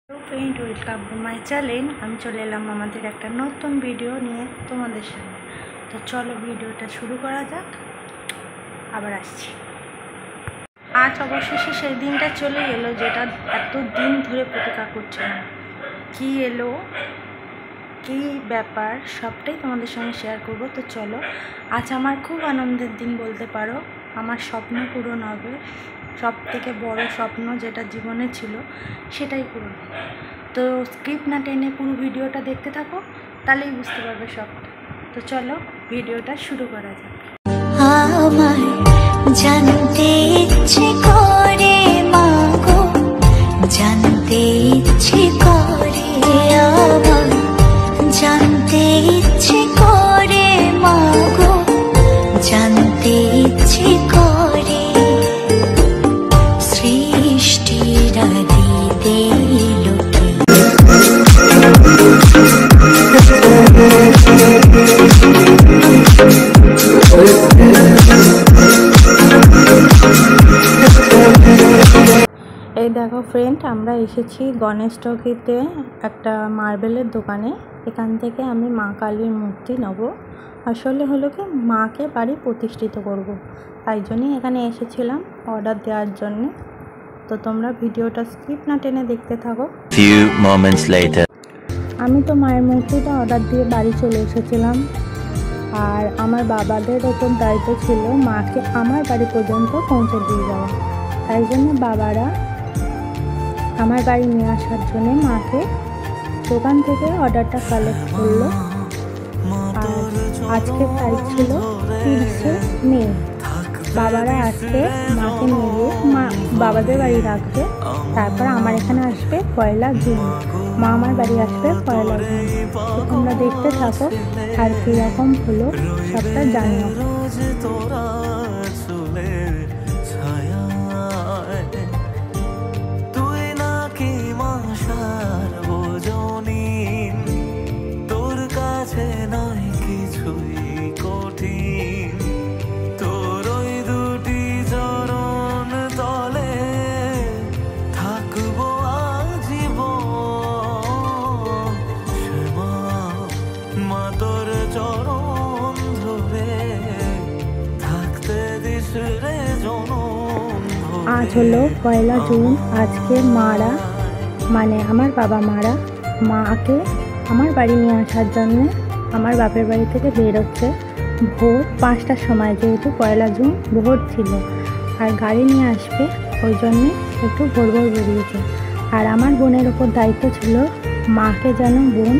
Hello friend, welcome to my channel. আমি চলে এলাম আমাদের একটা নতুন ভিডিও নিয়ে তোমাদের সামনে। তো চলো ভিডিওটা শুরু করা যাক। আবার আসছি। আজ অবশেষে সেই দিনটা চলে এলো যেটা এত দিন ধরে প্রতীক্ষা করছিলাম। কি এলো, কী ব্যাপার, সবটাই তোমাদের সঙ্গে শেয়ার করবো। তো চলো, আজ আমার খুব আনন্দের দিন বলতে পারো। আমার স্বপ্ন পূরণ হবে, সব থেকে বড় স্বপ্ন যেটা জীবনে ছিল সেটাই পূরণ। তো স্ক্রিপ্ট না টেনে পুরো ভিডিওটা দেখতে থাকো, তাহলেই বুঝতে পারবে সবটা। তো চলো ভিডিওটা শুরু করা যাক। আমার জানতে ইচ্ছে করে মাগো, জানতে ইচ্ছে করে, আমার জানতে ইচ্ছে করে মাগো, জানতে ইচ্ছে করে সৃষ্টির আদিতে লোকে। এই দেখো ফ্রেন্ড, আমরা এসেছি গণেশ টকিতে একটা মার্বেলের দোকানে। এখান থেকে আমি মা কালীর মূর্তি নেব। আসলে হলো কি, মাকে বাড়ি প্রতিষ্ঠিত করব, তাই জন্যই এখানে এসেছিলাম অর্ডার দেওয়ার জন্যে। তো তোমরা ভিডিওটা স্কিপ না টেনে দেখতে থাকো। Few moments later. আমি তো মায়ের মূর্তিটা অর্ডার দিয়ে বাড়ি চলে এসেছিলাম, আর আমার বাবাদের ওপর দায়িত্ব ছিল মাকে আমার বাড়ি পর্যন্ত পৌঁছে দিয়ে যাওয়া। তাই জন্য বাবারা আমার বাড়ি নিয়ে আসার জন্যে মাকে দোকান থেকে অর্ডারটা কালেক্ট করলো। আর আজকের তারিখ ছিল 30শে মে। বাবারা আজকে মাকে নিয়ে গিয়ে বাবাদের বাড়ি রাখবে, তারপর আমার এখানে আসবে 1 জুন। মা আমার বাড়ি আসবে 1 জুন। তো তোমরা দেখতে থাকো আর কীরকম হলো সবটা জানিও। আজ হলো 1 জুন। আজকে মারা মানে আমার বাবা মারা মাকে আমার বাড়ি নিয়ে আসার জন্য আমার বাপের বাড়ি থেকে বেরোচ্ছে ভোর 5টার সময়, যেহেতু 1 জুন ভোর ছিল আর গাড়ি নিয়ে আসবে, ওই জন্যে একটু ভোর ভোর বেরিয়েছে। আর আমার বোনের ওপর দায়িত্ব ছিল মাকে যেন বোন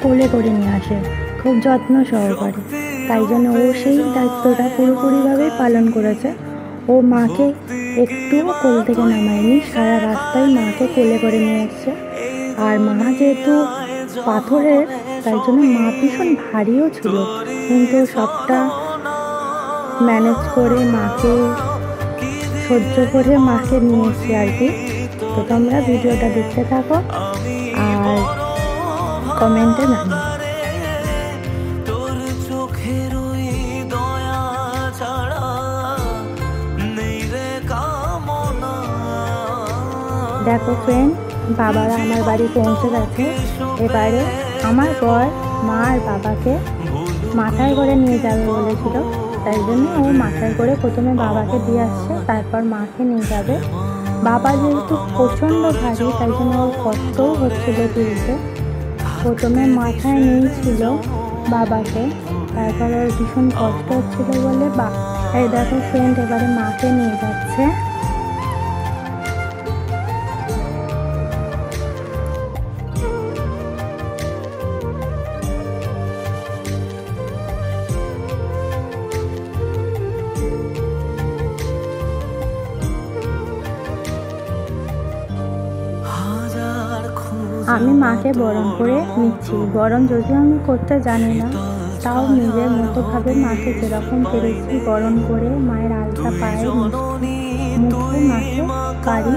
কোলে করে নিয়ে আসে, খুব যত্ন সহকারে। তাই জন্য ও সেই দায়িত্বটা পুরোপুরিভাবেই পালন করেছে। ও মাকে একটুও কোল থেকে নামায়নি, সারা রাস্তায় মাকে কোলে করে নিয়ে এসছে। আর মা যেহেতু পাথরের, তাই জন্য মা ভীষণ ভারীও ছিল, কিন্তু সবটা ম্যানেজ করে মাকে সহ্য করে মাকে নিয়ে এসছি আর কি। তো তোমরা ভিডিওটা দেখতে থাকো আর কমেন্টে জানিও। দেখো ফ্রেন্ড, বাবারা আমার বাড়ি পৌঁছে গেছে। এবারে আমার বর মা আর বাবাকে মাথায় করে নিয়ে যাবে বলেছিল, তাই জন্য ও মাথায় করে প্রথমে বাবাকে দিয়ে আসছে, তারপর মাকে নিয়ে যাবে। বাবা যেহেতু প্রচণ্ড ভারী, তাই জন্য ওর কষ্টও হচ্ছিল তুলতে। প্রথমে মাথায় নিয়েছিল বাবাকে, তারপর ওর ভীষণ কষ্ট হচ্ছিল বলে এই দেখো ফ্রেন্ড, এবারে মাকে নিয়ে যাচ্ছে। আমি মাকে বরণ করে নিচ্ছি। বরণ যদিও আমি করতে জানি না, তাও নিজের মতোভাবে মাকে যেরকম পেরেছি বরণ করে মায়ের আলতা পায়ে মুখে মাকে বাড়ি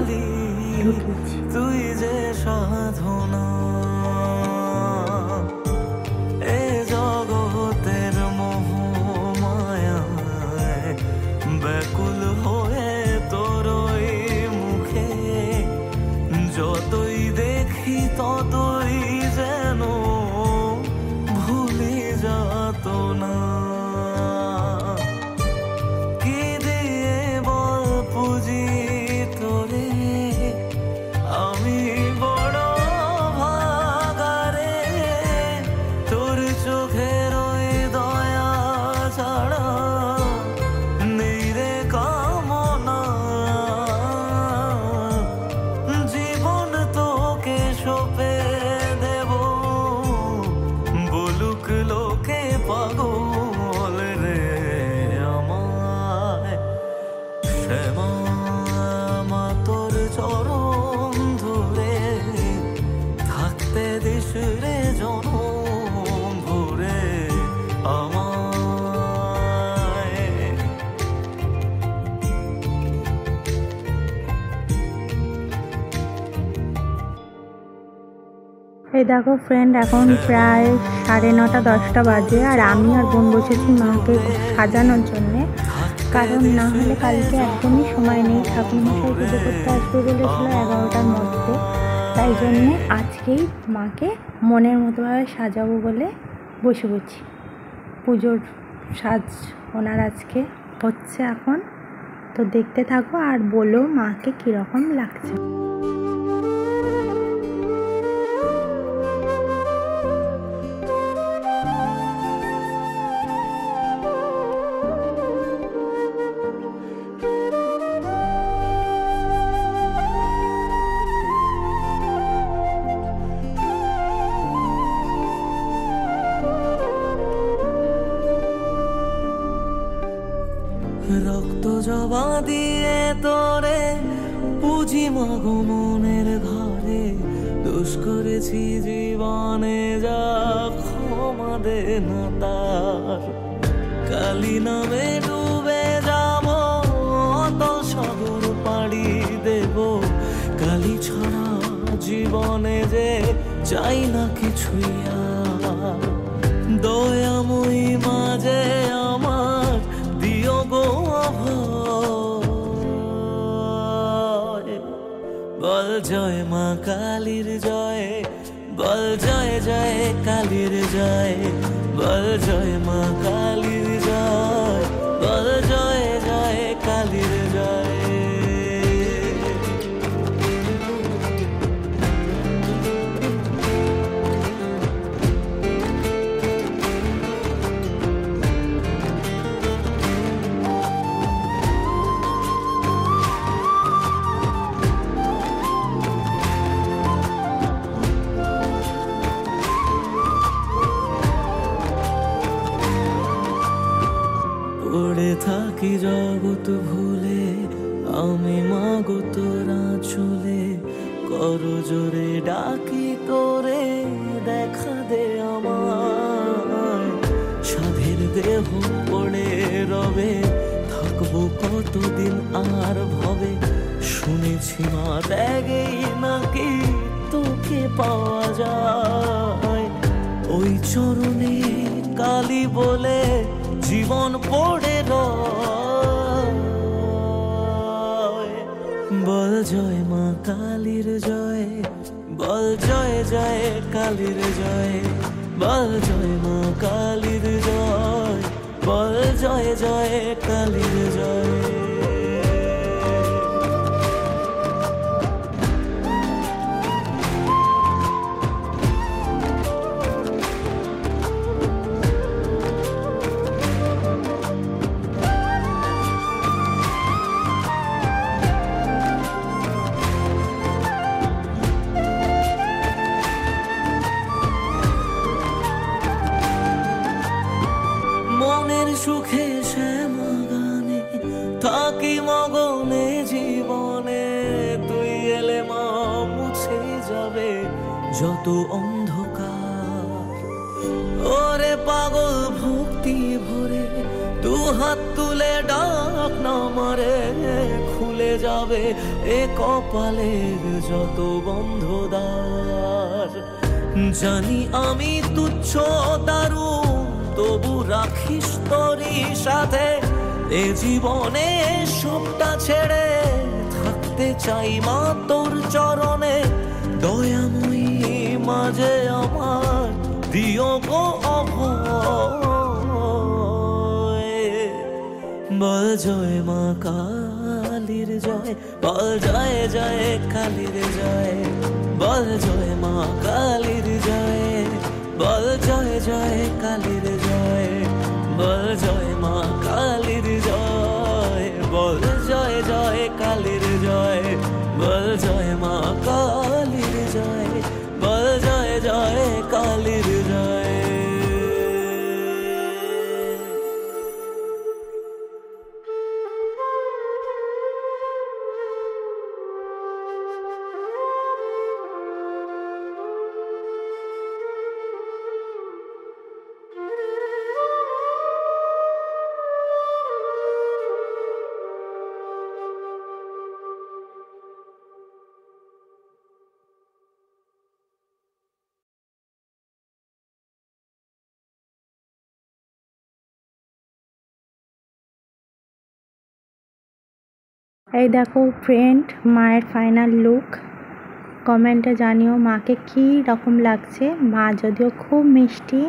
ঢুকিয়েছি। ব্যাকুল হয়ে তোর মুখে যতই দেখি ততই যেন ভুলে যাত না। কি দিয়ে বল পুজি তোরে, আমি বড় ভাগারে, তোর চোখের ওই দয়া ছাড়া নেই রে কামনা। জীবন তোকে সঁপে দেব, বলুক লোকে পাগল রে আমায়। শ্যামা মা তোর চরণ ধরে থাকতে দিস রে জনম ভরে আমায়। এই দেখো ফ্রেন্ড, এখন প্রায় 9:30 10টা বাজে, আর আমি আর বোন বসেছি মাকে সাজানোর জন্যে। কারণ না হলে কালকে একদমই সময় নেই, ঠাকুরমশাই পুজো করতে আসবে বলেছিল 11টার মধ্যে। তাই জন্যে আজকেই মাকে মনের মতোভাবে সাজাবো বলে বসে বসছি। পুজোর সাজ ওনার আজকে হচ্ছে এখন, তো দেখতে থাকো আর বলো মাকে কীরকম লাগছে। রক্ত জবা দিয়ে তোরে পুজি মাগো মনের ঘরে, দোষ করেছি জীবনে যা ক্ষমা দে না তার। কালী নামে ডুবে যাব অতল সাগর পাড়ি দেব, কালী ছাড়া জীবনে যে চাই না কিছুই আর। দয়াময়ী মাঝে আমার দিও গো অভয়। বল জয় মা কালীর জয়, বল জয় জয় কালীর জয়, বল জয় মা কালীর জয়, বল জয় জয় কালীর জয়। পড়ে থাকি জগৎ ভুলে, আমি মাগো তোরা চলে, কর জোরে ডাকি তোরে দেখা দে আমায়। সাধের দেহ পড়ে রবে, থাকবো কতদিন আর ভবে, শুনেছি মা ত্যাগেই নাকি তোকে পাওয়া যায়। ওই চরণে কালী বলে জীবন পড়ে রয়। বল জয় মা কালীর জয়, বল জয় জয় কালীর জয়, বল জয় মা কালীর জয়, বল জয় জয় কালীর জয়। মনের সুখে শ্যামা গানে থাকি মগনে জীবনে, তুই এলে মা মুছে যাবে যত অন্ধকার। ওরে পাগল ভক্তি ভরে দু হাত তুলে ডাক না মারে, খুলে যাবে এ কপালের যত বন্ধ দ্বার। জানি আমি তুচ্ছ দারুণ, তবু রাখিস তোরই সাথে এ জীবনে সবটা ছেড়ে থাকতে চাই মা তোর চরণে। দয়াময়ী মাঝে আমার দিও গো অভয়। বল জয় মা কালীর জয়, বল জয় জয় কালীর জয়, বল জয় মা কালীর জয়, বল জয় জয় কালীর জয়, বল জয় মা কালীর জয়, বল জয় জয় কালীর জয়, বল জয় মা কালীর জয়, বল জয় জয় কালীর জয়। এই দেখো ফ্রেন্ড, মায়ের ফাইনাল লুক। কমেন্টে জানিও মাকে কী রকম লাগছে। মা যদিও খুব মিষ্টি,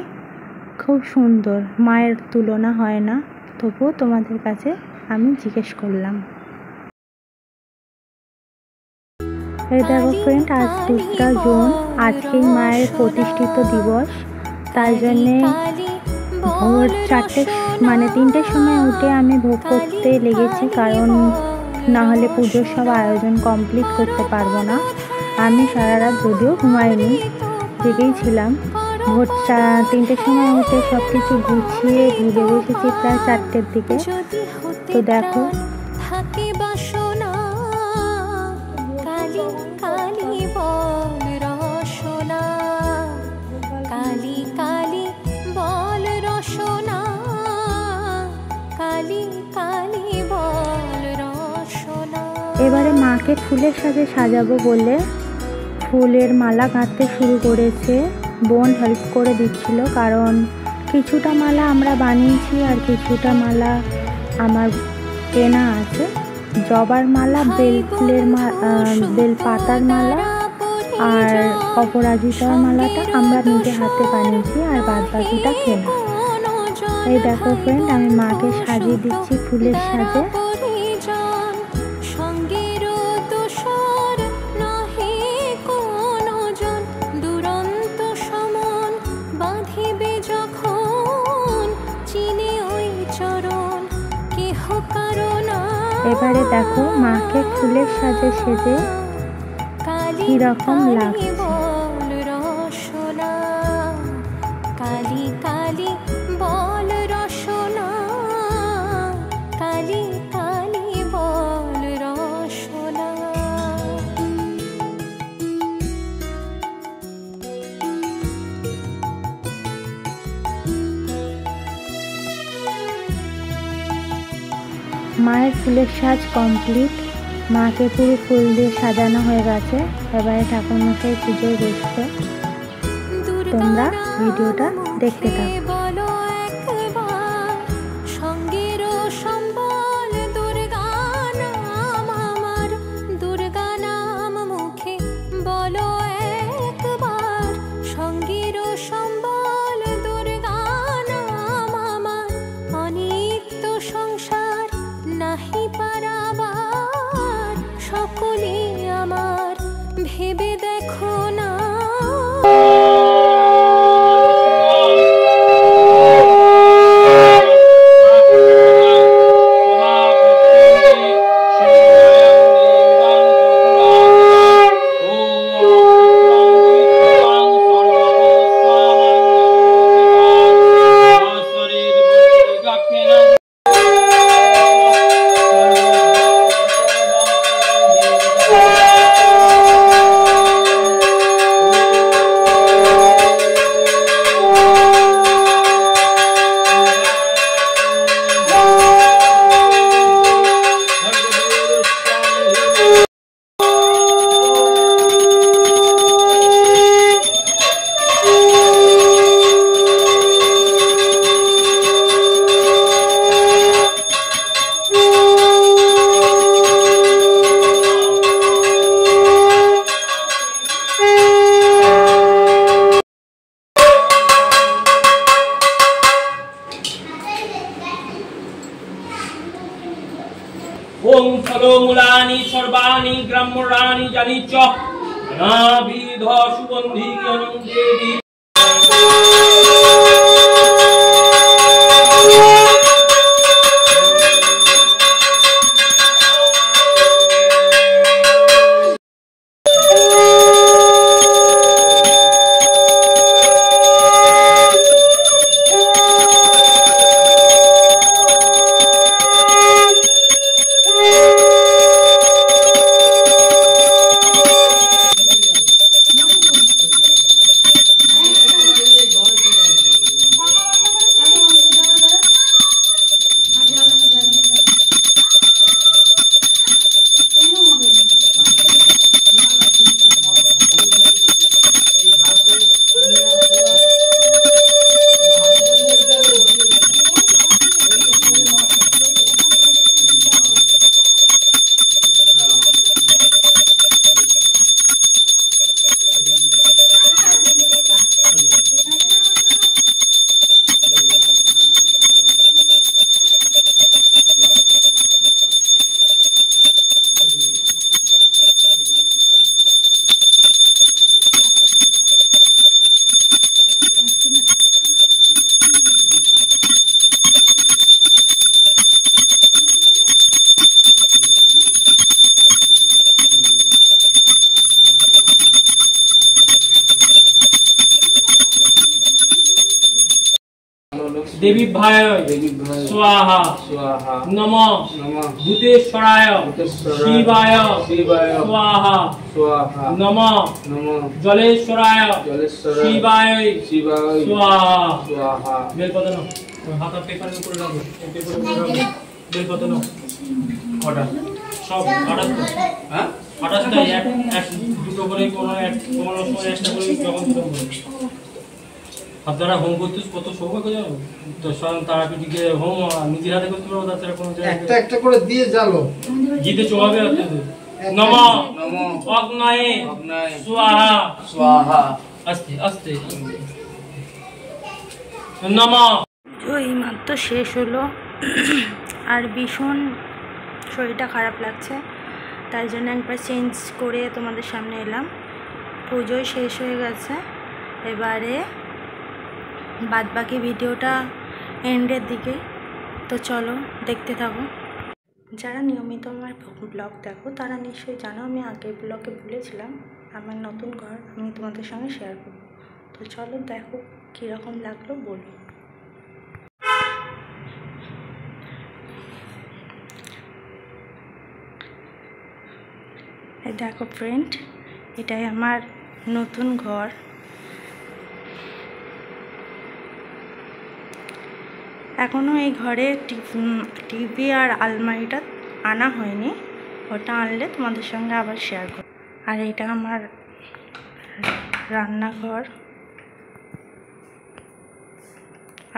খুব সুন্দর, মায়ের তুলনা হয় না, তবুও তোমাদের কাছে আমি জিজ্ঞেস করলাম। এই দেখো ফ্রেন্ড, আজ 2 জুন, আজকেই মায়ের প্রতিষ্ঠিত দিবস। তাই জন্যে ভোর 3টের সময় উঠে আমি ভোগ করতে লেগেছি, কারণ না হলে পুজোর সব আয়োজন কমপ্লিট করতে পারবো না। আমি সারা রাত যদিও ঘুমাইনি, জেগেই ছিলাম। ভোর 3টের সময় উঠে সব কিছু গুছিয়ে ঘুরে বসেছি প্রায় 4টের দিকে। তো দেখো এবারে মাকে ফুলের সাথে সাজাবো বলে ফুলের মালা গাঁথতে শুরু করেছে। বোন হেল্প করে দিচ্ছিল, কারণ কিছুটা মালা আমরা বানিয়েছি আর কিছুটা মালা আমার কেনা আছে। জবার মালা, বেল ফুলের বেল পাতার মালা আর অপরাজিতার মালাটা আমরা নিজে হাতে বানিয়েছি, আর বাদ বাকিটা কেনা। এই দেখো ফ্রেন্ড, আমি মাকে সাজিয়ে দিচ্ছি ফুলের সাজে। এবারে দেখো মাকে ফুলের সাজে সেজে কিরকম লাগছে। মায়ের ফুলের সাজ কমপ্লিট, মাকে পুরো ফুল দিয়ে সাজানো হয়ে গেছে। এবারে ঠাকুরমশাই পুজোয় বসবে। তোমরা ভিডিওটা দেখতে থাকো। ভেবে দেখো না ফলমূলানি সর্বাণি গ্রাম্যরাণি জানি চ নানাবিধ সুগন্ধি দেবী। देवी भाय स्वाहा नमः भूतेश्वराय शिवाय स्वाहा नमः जलेश्वराय शिवाय स्वाहा बेलपत्र नाও হাত পেপারের উপরে রাখো পেপারের উপরে রাখো বেলপত্র নাও কটা সব 28 হ্যাঁ 28টা এক দুটো করে কোন সময় একটা করে যখন দুটো করে আপনারা হোম করতেছ কত সৌভাগ্য জানো তো স্বয়ং তারাপীঠে হোম নিজের হাতে করতে পারবো তাছাড়া কোনো জায়গায় একটা একটা করে দিয়ে জ্বালো জিতে চলাবে আপনাদের নমঃ অগ্নয়ে স্বাহা स्वाहा আস্তে আস্তে নমঃ। ওই মাত্র শেষ হলো আর ভীষণ শরীরটা খারাপ লাগছে, তাই জন্য একবার চেঞ্জ করে তোমাদের সামনে এলাম। পুজোই শেষ হয়ে গেছে, এবারে বাদবাকি ভিডিওটা এন্ডের দিকে, তো চলো দেখতে থাকো। যারা নিয়মিত আমার ব্লগ দেখো তারা নিশ্চয়ই জানো, আমি আগের ব্লগে বলেছিলাম আমার নতুন ঘর আমি তোমাদের সঙ্গে শেয়ার করব। তো চলো দেখো কীরকম লাগলো বলো। এই দেখো ফ্রেন্ড, এটাই আমার নতুন ঘর। এখনও এই ঘরে টিভি আর আলমারিটা আনা হয়নি, ওটা আনলে তোমাদের সঙ্গে আবার শেয়ার করব। আর এটা আমার রান্নাঘর,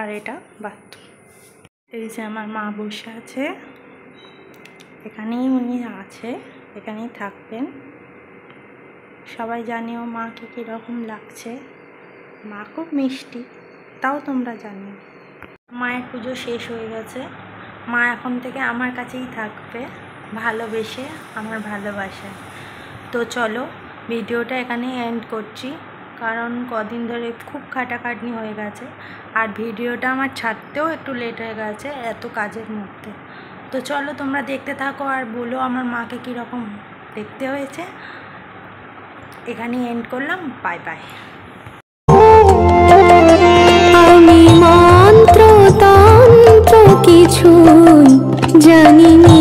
আর এটা বাথরুম। এই যে আমার মা বসে আছে, এখানেই উনি আছে, এখানেই থাকবেন। সবাই জানিও মাকে কীরকম লাগছে, মা খুব মিষ্টি, তাও তোমরা জানিও। মায়ের পুজো শেষ হয়ে গেছে, মা এখন থেকে আমার কাছেই থাকবে ভালোবেসে, আমার ভালোবাসে। তো চলো ভিডিওটা এখানে এন্ড করছি, কারণ কদিন ধরে খুব খাটাখাটনি হয়ে গেছে, আর ভিডিওটা আমার ছাড়তেও একটু লেট হয়ে গেছে এত কাজের মধ্যে। তো চলো তোমরা দেখতে থাকো আর বলো আমার মাকে কীরকম দেখতে হয়েছে। এখানেই এন্ড করলাম, বাই বাই। আমি মন্ত্র তন্ত্র কিছুই জানি না।